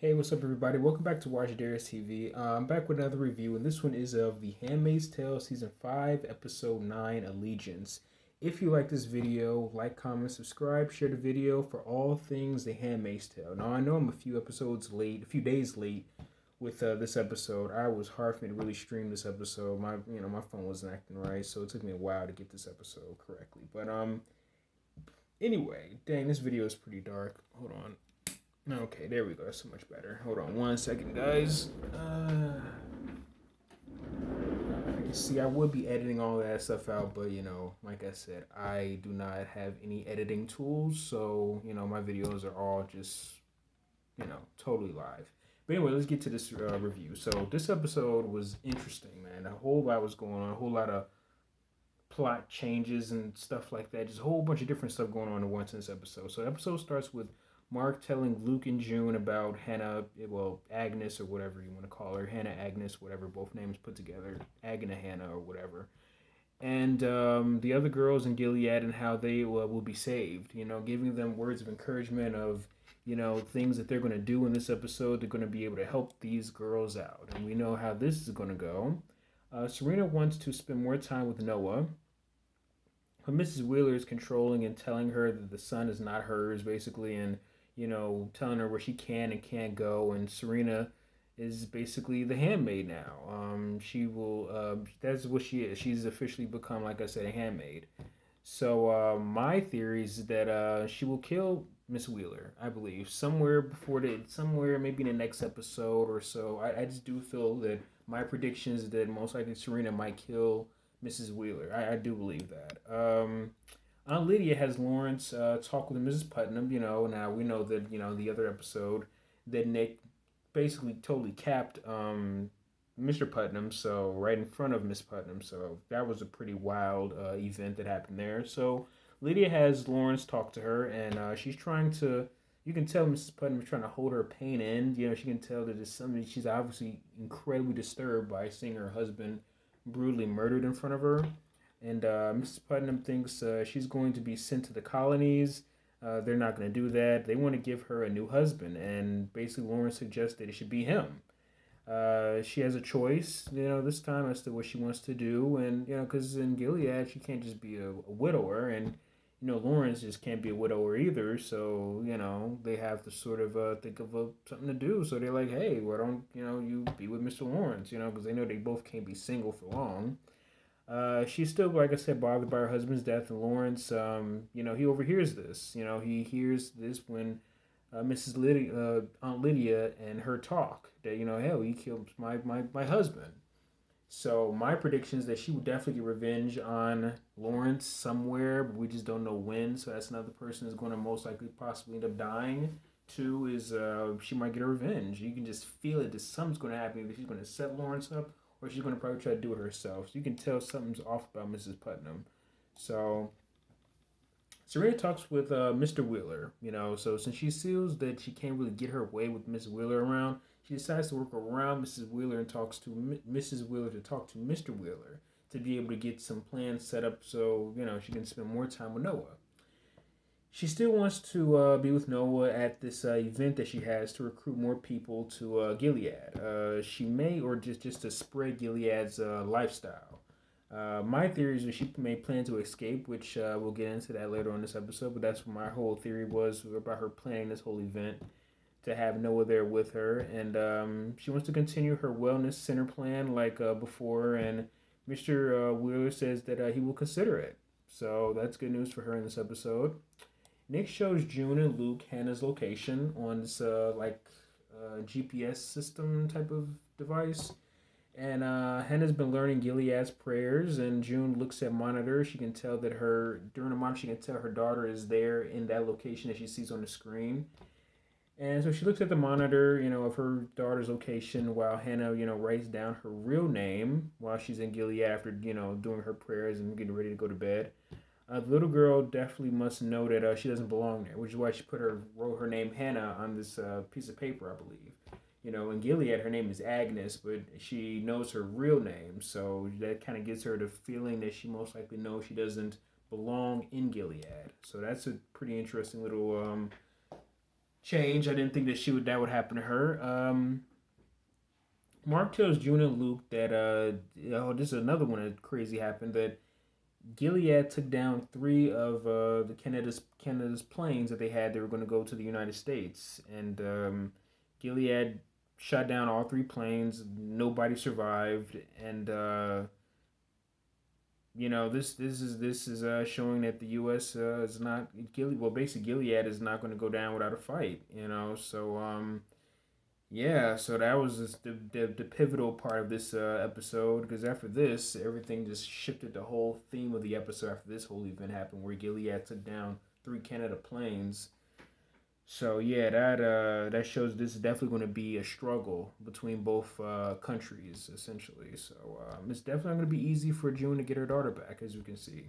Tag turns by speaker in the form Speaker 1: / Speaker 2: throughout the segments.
Speaker 1: Hey, what's up, everybody? Welcome back to Watch Darius TV. I'm back with another review, and this one is of The Handmaid's Tale, Season 5, Episode 9, Allegiance. If you like this video, like, comment, subscribe, share the video for all things The Handmaid's Tale. Now, I know I'm a few episodes late, a few days late with this episode. I was hard for me to really stream this episode. My phone wasn't acting right, so it took me a while to get this episode correctly. But anyway, dang, this video is pretty dark. Hold on. Okay, there we go. That's so much better. Hold on 1 second, guys. I can see I would be editing all that stuff out, but like I said, I do not have any editing tools, so my videos are all just totally live. But anyway, let's get to this review. So this episode was interesting, man. A whole lot was going on, a whole lot of plot changes and stuff like that. Just a whole bunch of different stuff going on at once in this episode. So the episode starts with Mark telling Luke and June about Hannah, well, Agnes or whatever you want to call her, Hannah, Agnes, whatever, both names put together, Agna Hannah or whatever, and the other girls in Gilead and how they will be saved. Giving them words of encouragement of things that they're going to do in this episode. They're going to be able to help these girls out, and we know how this is going to go. Serena wants to spend more time with Noah, but Mrs. Wheeler is controlling and telling her that the son is not hers, basically, and telling her where she can and can't go. And Serena is basically the handmaid now. She will. That's what she is. She's officially become, like I said, a handmaid. So my theory is that she will kill Miss Wheeler. I believe somewhere maybe in the next episode or so. I just do feel that my prediction is that most likely Serena might kill Mrs. Wheeler. I do believe that. Aunt Lydia has Lawrence talk with Mrs. Putnam. Now we know that the other episode that Nick basically totally capped Mr. Putnam, so right in front of Miss Putnam. So that was a pretty wild event that happened there. So Lydia has Lawrence talk to her, and she's trying to. You can tell Mrs. Putnam is trying to hold her pain in. She can tell that it's something she's obviously incredibly disturbed by seeing her husband brutally murdered in front of her. And Mrs. Putnam thinks she's going to be sent to the colonies. They're not going to do that. They want to give her a new husband, and basically Lawrence suggests that it should be him. She has a choice, this time as to what she wants to do, and because in Gilead she can't just be a widower, and Lawrence just can't be a widower either. So they have to sort of think of something to do. So they're like, hey, why don't you be with Mr. Lawrence? Because they know they both can't be single for long. She's still, like I said, bothered by her husband's death, and Lawrence, he overhears this. He hears this when Mrs. Lydia, Aunt Lydia, and her talk that hell, he killed my husband. So my prediction is that she would definitely get revenge on Lawrence somewhere, but we just don't know when. So that's another person that's going to most likely possibly end up dying. Two is she might get her revenge. You can just feel it that something's going to happen. Either she's going to set Lawrence up, or she's going to probably try to do it herself. So you can tell something's off about Mrs. Putnam. So Serena talks with Mr. Wheeler, so since she feels that she can't really get her way with Miss Wheeler around, she decides to work around Mrs. Wheeler and talks to Mrs. Wheeler to talk to Mr. Wheeler to be able to get some plans set up so, she can spend more time with Noah. She still wants to be with Noah at this event that she has to recruit more people to Gilead. She may, or just to spread Gilead's lifestyle. My theory is that she may plan to escape, which we'll get into that later on this episode. But that's what my whole theory was about her planning this whole event to have Noah there with her, and she wants to continue her wellness center plan like before. And Mr. Wheeler says that he will consider it. So that's good news for her in this episode. Nick shows June and Luke Hannah's location on this GPS system type of device. And Hannah's been learning Gilead's prayers, and June looks at monitor. She can tell that during the monitor, she can tell her daughter is there in that location that she sees on the screen. And so she looks at the monitor, of her daughter's location while Hannah, writes down her real name while she's in Gilead after, doing her prayers and getting ready to go to bed. The little girl definitely must know that she doesn't belong there, which is why she wrote her name Hannah on this piece of paper, I believe. In Gilead, her name is Agnes, but she knows her real name, so that kind of gives her the feeling that she most likely knows she doesn't belong in Gilead. So that's a pretty interesting little change. I didn't think that would happen to her. Mark tells June and Luke that this is another one that crazy happened, that Gilead took down three of the Canada's planes that they had. They were going to go to the United States, and Gilead shot down all three planes. Nobody survived, and this is showing that the U.S. Is not Gilead. Well, basically, Gilead is not going to go down without a fight. So yeah, so that was just the pivotal part of this episode, because after this, everything just shifted. The whole theme of the episode after this whole event happened, where Gilead took down three Canada planes. So yeah, that shows this is definitely going to be a struggle between both countries, essentially. So it's definitely going to be easy for June to get her daughter back, as you can see.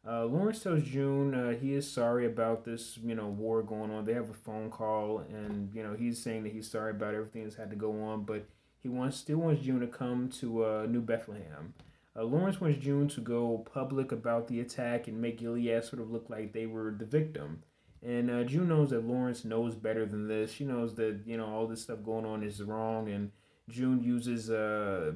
Speaker 1: Lawrence tells June he is sorry about this, war going on. They have a phone call, and he's saying that he's sorry about everything that's had to go on, but he still wants June to come to New Bethlehem. Lawrence wants June to go public about the attack and make Gilead sort of look like they were the victim. And June knows that Lawrence knows better than this. She knows that all this stuff going on is wrong, and June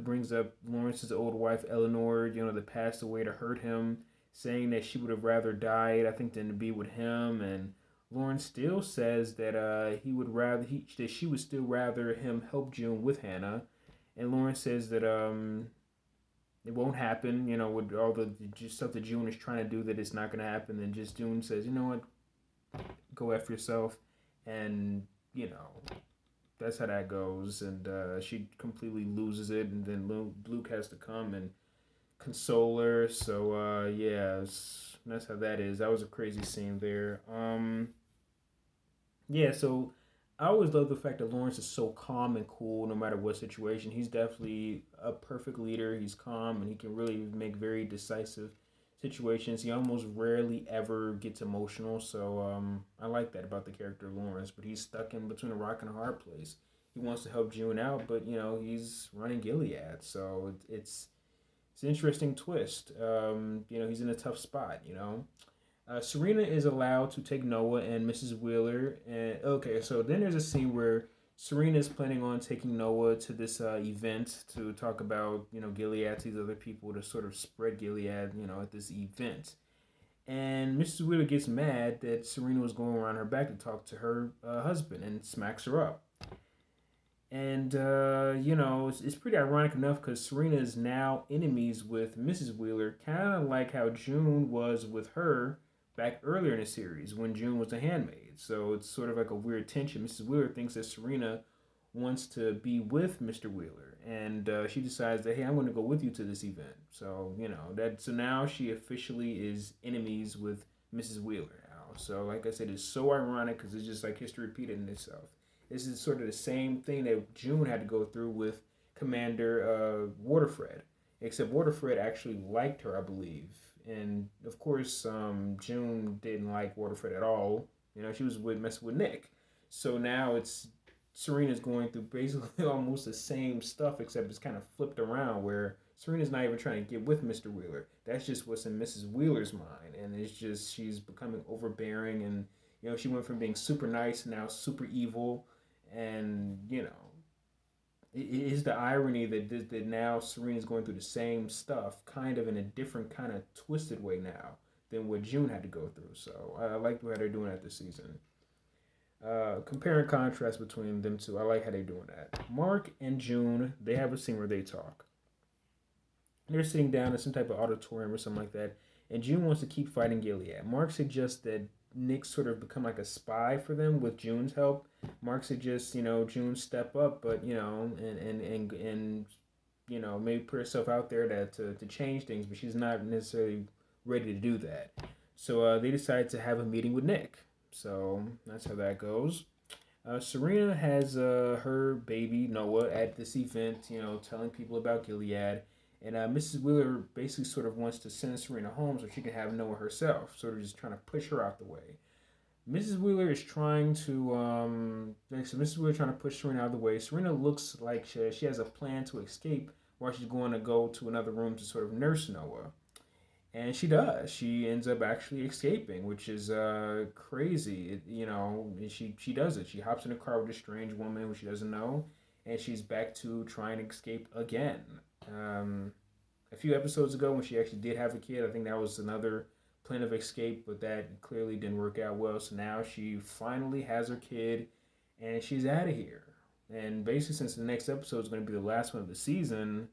Speaker 1: brings up Lawrence's old wife Eleanor, that passed away to hurt him, saying that she would have rather died, I think, than to be with him. And Lawrence still says that that she would still rather him help June with Hannah. And Lawrence says that it won't happen, with all the stuff that June is trying to do, that it's not going to happen. Then just June says, you know what, go F yourself. And, that's how that goes. And she completely loses it. And then Luke has to come and console her. So yeah, that's how that is. That was a crazy scene there. Yeah, so I always love the fact that Lawrence is so calm and cool no matter what situation. He's definitely a perfect leader. He's calm and he can really make very decisive situations. He almost rarely ever gets emotional. So I like that about the character of Lawrence. But he's stuck in between a rock and a hard place. He wants to help June out, but he's running Gilead, so it's an interesting twist. He's in a tough spot. Serena is allowed to take Noah and Mrs. Wheeler, and okay, so then there's a scene where Serena is planning on taking Noah to this event to talk about Gilead to these other people, to sort of spread Gilead at this event. And Mrs. Wheeler gets mad that Serena was going around her back to talk to her husband and smacks her up. And, it's pretty ironic enough because Serena is now enemies with Mrs. Wheeler, kind of like how June was with her back earlier in the series when June was a handmaid. So it's sort of like a weird tension. Mrs. Wheeler thinks that Serena wants to be with Mr. Wheeler, and she decides that, hey, I'm going to go with you to this event. So, so now she officially is enemies with Mrs. Wheeler now. So, like I said, it's so ironic because it's just like history repeating itself. This is sort of the same thing that June had to go through with Commander Waterfred, except Waterfred actually liked her, I believe. And of course, June didn't like Waterfred at all. She was messing with Nick. So now it's Serena's going through basically almost the same stuff, except it's kind of flipped around, where Serena's not even trying to get with Mr. Wheeler. That's just what's in Mrs. Wheeler's mind, and it's just she's becoming overbearing, and she went from being super nice to now super evil. And it is the irony that now Serena's going through the same stuff, kind of in a different kind of twisted way now than what June had to go through. So I like how they're doing that this season. Compare and contrast between them two. I like how they're doing that. Mark and June, they have a scene where they talk. They're sitting down in some type of auditorium or something like that, and June wants to keep fighting Gilead. Mark suggests that Nick sort of become like a spy for them with June's help. Mark suggests, June step up, but and maybe put herself out there to change things, but she's not necessarily ready to do that. So they decide to have a meeting with Nick. So that's how that goes. Serena has her baby Noah at this event, telling people about Gilead. And Mrs. Wheeler basically sort of wants to send Serena home so she can have Noah herself, sort of just trying to push her out the way. Mrs. Wheeler is trying to, so Mrs. Wheeler trying to push Serena out of the way. Serena looks like she has a plan to escape while she's going to go to another room to sort of nurse Noah. And she does. She ends up actually escaping, which is crazy. She does it. She hops in a car with a strange woman who she doesn't know, and she's back to trying to escape again. Um, a few episodes ago, when she actually did have a kid, I think that was another plan of escape, but that clearly didn't work out well. So now she finally has her kid, and she's out of here. And basically, since the next episode is going to be the last one of the season,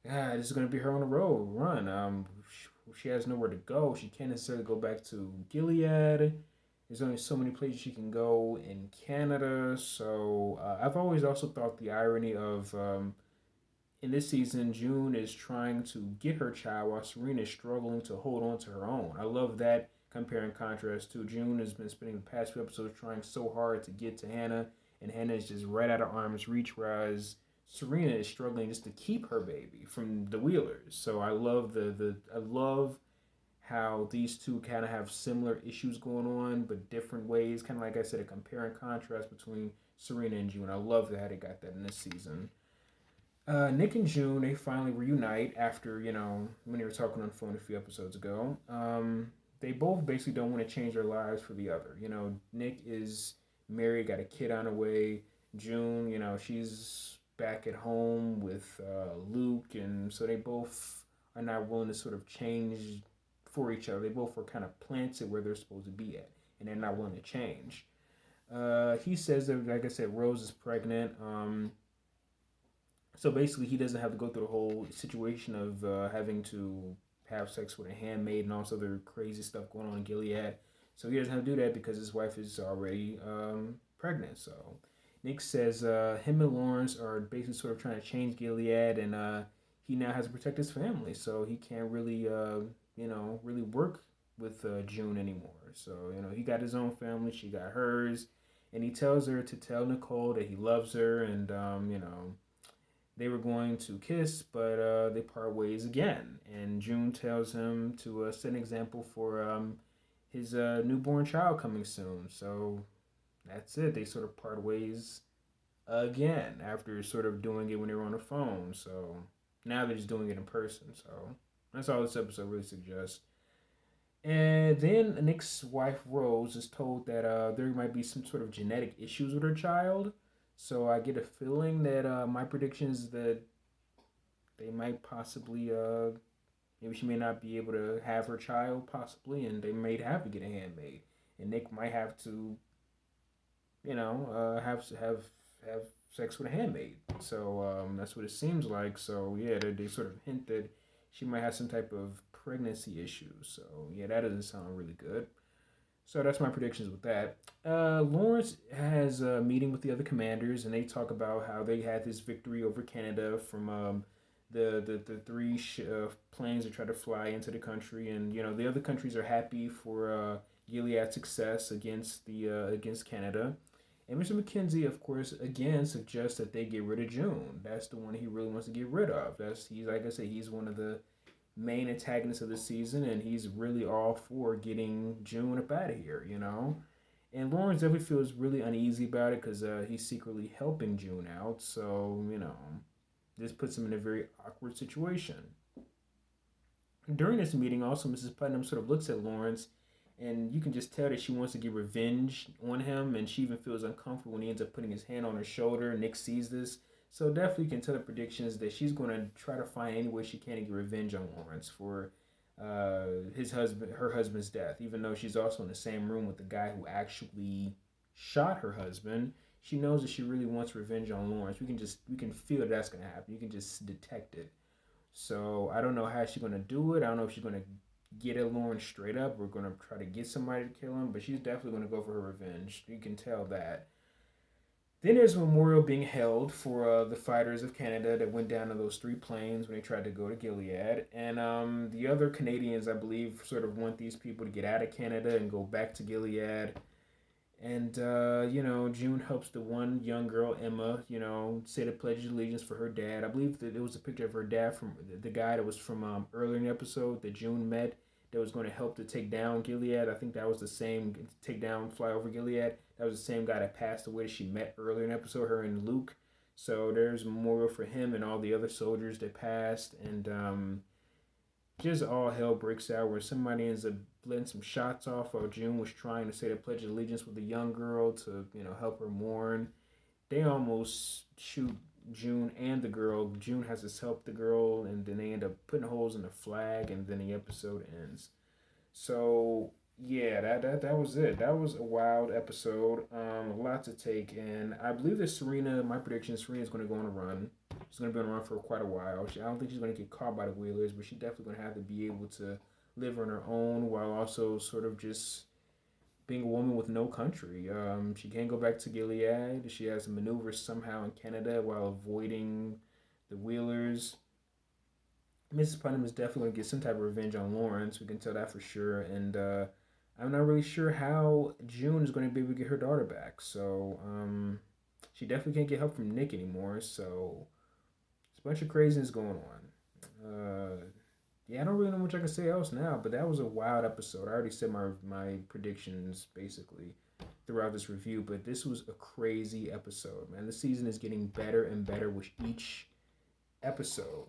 Speaker 1: this is going to be her on the road run. She has nowhere to go. She can't necessarily go back to Gilead. There's only so many places she can go in Canada. So I've always also thought the irony of in this season, June is trying to get her child while Serena is struggling to hold on to her own. I love that compare and contrast too. June has been spending the past few episodes trying so hard to get to Hannah, and Hannah is just right out of arm's reach, whereas Serena is struggling just to keep her baby from the Wheelers. So I love I love how these two kind of have similar issues going on, but different ways. Kind of like I said, a compare and contrast between Serena and June. I love that they got that in this season. Nick and June, they finally reunite after, when they were talking on the phone a few episodes ago. They both basically don't want to change their lives for the other. Nick is married, got a kid on the way. June, she's back at home with Luke, and so they both are not willing to sort of change for each other. They both were kind of planted where they're supposed to be at, and they're not willing to change. He says that, like I said, Rose is pregnant. So basically, he doesn't have to go through the whole situation of having to have sex with a handmaid and all this other crazy stuff going on in Gilead. So he doesn't have to do that because his wife is already pregnant. So Nick says him and Lawrence are basically sort of trying to change Gilead, and he now has to protect his family. So he can't really, really work with June anymore. So he got his own family, she got hers, and he tells her to tell Nicole that he loves her, and they were going to kiss, but they part ways again. And June tells him to set an example for his newborn child coming soon. So that's it. They sort of part ways again after sort of doing it when they were on the phone. So now they're just doing it in person. So that's all this episode really suggests. And then Nick's wife Rose is told that there might be some sort of genetic issues with her child. So I get a feeling that my prediction is that they might possibly, maybe she may not be able to have her child possibly, and they may have to get a handmaid, and Nick might have to, have sex with a handmaid. So that's what it seems like. So yeah, they sort of hint that she might have some type of pregnancy issues. So yeah, that doesn't sound really good. So that's my predictions with that. Lawrence has a meeting with the other commanders, and they talk about how they had this victory over Canada from the three planes that try to fly into the country, and the other countries are happy for Gilead's success against Canada. And Mr. McKenzie, of course, again suggests that they get rid of June. That's the one he really wants to get rid of. He's like I said, he's one of the main antagonist of the season, and he's really all for getting June up out of here. And Lawrence definitely feels really uneasy about it because he's secretly helping June out. So, this puts him in a very awkward situation. During this meeting, also, Mrs. Putnam sort of looks at Lawrence, and you can just tell that she wants to get revenge on him, and she even feels uncomfortable when he ends up putting his hand on her shoulder. Nick sees this, so definitely can tell the predictions that she's going to try to find any way she can to get revenge on Lawrence for her husband's death. Even though she's also in the same room with the guy who actually shot her husband, she knows that she really wants revenge on Lawrence. We can feel that's going to happen. You can just detect it. So I don't know how she's going to do it. I don't know if she's going to get at Lawrence straight up. We're going to try to get somebody to kill him, but she's definitely going to go for her revenge. You can tell that. Then there's a memorial being held for the fighters of Canada that went down to those three planes when they tried to go to Gilead. And the other Canadians, I believe, sort of want these people to get out of Canada and go back to Gilead. And, June helps the one young girl, Emma, say the Pledge of Allegiance for her dad. I believe that it was a picture of her dad from the guy that was from earlier in the episode that June met that was going to help to take down Gilead. I think that was the same, take down, fly over Gilead. That was the same guy that passed away that she met earlier in the episode, her and Luke. So there's a memorial for him and all the other soldiers that passed. And just all hell breaks out where somebody ends up letting some shots off while June was trying to say the Pledge of Allegiance with a young girl to, help her mourn. They almost shoot June and the girl. June has to help the girl, and then they end up putting holes in the flag, and then the episode ends. So yeah, that was it. That was a wild episode. A lot to take in. I believe that Serena. My prediction: Serena is going to go on a run. She's going to be on a run for quite a while. I don't think she's going to get caught by the Wheelers, but she's definitely going to have to be able to live on her own while also sort of just being a woman with no country. She can't go back to Gilead. She has to maneuver somehow in Canada while avoiding the Wheelers. Mrs. Putnam is definitely going to get some type of revenge on Lawrence. We can tell that for sure. And I'm not really sure how June is going to be able to get her daughter back. So she definitely can't get help from Nick anymore. So it's a bunch of craziness going on. Yeah, I don't really know much I can say else now, but that was a wild episode. I already said my predictions basically throughout this review, but this was a crazy episode, man. The season is getting better and better with each episode.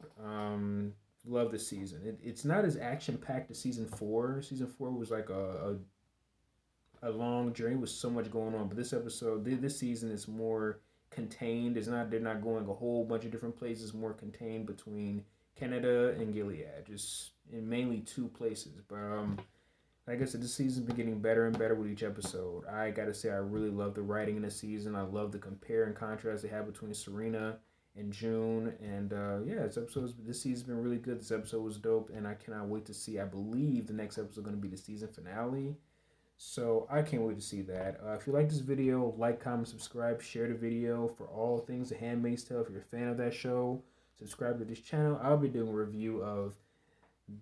Speaker 1: Love this season. It's not as action packed as season four. Season four was like a long journey with so much going on, but this season is more contained. It's not they're not going a whole bunch of different places. More contained between Canada and Gilead, just in mainly two places. But like I said, this season's been getting better and better with each episode. I gotta say, I really love the writing in the season. I love the compare and contrast they have between Serena and June. And yeah, this season's been really good. This episode was dope, and I cannot wait to see. I believe the next episode is going to be the season finale. So I can't wait to see that. If you like this video, like, comment, subscribe, share the video for all things The Handmaid's Tale. If you're a fan of that show, subscribe to this channel. I'll be doing a review of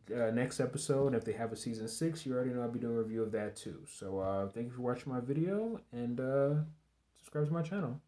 Speaker 1: next episode. If they have a season 6, you already know I'll be doing a review of that too. So thank you for watching my video, and subscribe to my channel.